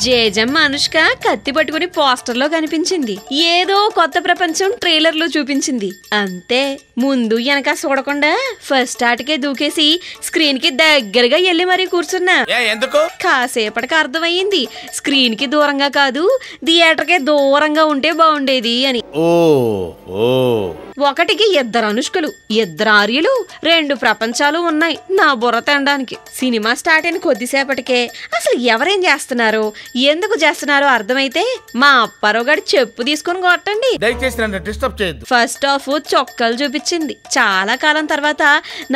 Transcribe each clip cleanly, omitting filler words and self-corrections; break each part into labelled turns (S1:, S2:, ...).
S1: జేజమ్మ అనుష్క కత్తి పట్టుకుని పోస్టర్ లో కనిపించింది. ఏదో కొత్త ప్రపంచం ట్రైలర్ లో చూపించింది. అంతే, ముందు వెనక చూడకుండా ఫస్ట్ ఆటకే దూకేసి స్క్రీన్ కి దగ్గరగా వెళ్ళి మరీ కూర్చున్నా.
S2: ఎందుకు?
S1: కాసేపటికి అర్థమయ్యింది, స్క్రీన్ కి దూరంగా కాదు థియేటర్ కే దూరంగా ఉంటే బాగుండేది అని. ఒకటికి ఇద్దరు అనుష్కలు, ఇద్దరు ఆర్యలు, రెండు ప్రపంచాలు ఉన్నాయి నా బుర్ర తినడానికి. సినిమా స్టార్ట్ అయిన కొద్దిసేపటికే అసలు ఎవరేం చేస్తున్నారు, ఎందుకు చేస్తున్నారో అర్థమైతే మా అప్పారావు గారి చెప్పు తీసుకుని కొట్టండి. ఫస్ట్ హాఫ్ చొక్కాలు చూపించింది. చాలా కాలం తర్వాత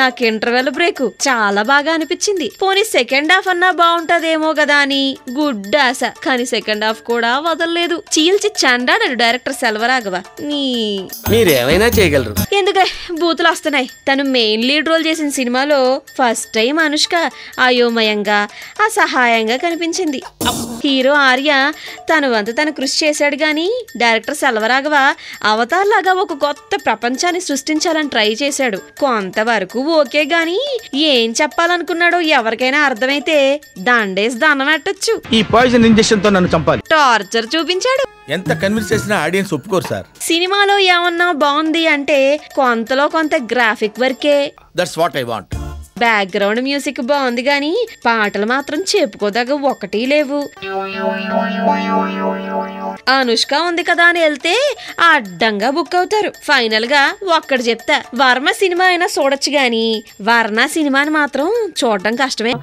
S1: నాకు ఇంటర్వెల్ బ్రేక్ చాలా బాగా అనిపించింది. పోనీ సెకండ్ హాఫ్ అన్నా బాగుంటదేమో కదా అని గుడ్ ఆశ. కానీ సెకండ్ హాఫ్ కూడా వదలలేదు. చీల్చి చండాడాడు డైరెక్టర్ సెల్వరాఘవ.
S2: మీరేమైనా చేయగలరు.
S1: ఎందుకే బూతులు వస్తున్నాయి. తను మెయిన్ లీడ్ రోల్ చేసిన సినిమాలో ఫస్ట్ టైం అనుష్క అయోమయంగా అసహాయంగా కనిపించింది. హీరో ఆర్య తను వంత తను కృషి చేశాడు గాని డైరెక్టర్ సెల్వరాఘవ అవతార్ లాగా ఒక కొత్త ప్రపంచాన్ని సృష్టించాలని ట్రై చేశాడు. కొంతవరకు ఓకే గాని ఏం చెప్పాలనుకున్నాడో ఎవరికైనా అర్థమైతే దండేసి దండం పెట్టొచ్చు.
S2: ఈ పాయిజన్ ఇంజెక్షన్ తో నన్ను చంపాలి.
S1: టార్చర్ చూపించాడు.
S2: ఎంత కన్విన్స్ చేసినా ఆడియన్స్ ఒప్పుకోరు సార్.
S1: సినిమాలో ఏమన్నా బాగుంది అంటే కొంతలో కొంత గ్రాఫిక్ వర్కే.
S2: That's what I want.
S1: Background music బాగుంది గాని పాటలు మాత్రం చెప్పుకోదగ్గ ఒకటి లేవు. అనుష్క ఉంది కదా అని వెళ్తే అడ్డంగా బుక్ అవుతారు. ఫైనల్ గా ఒక్కడు చెప్తా, వర్మ సినిమా అయినా చూడొచ్చు గాని వర్ణ సినిమాని మాత్రం చూడడం కష్టమే.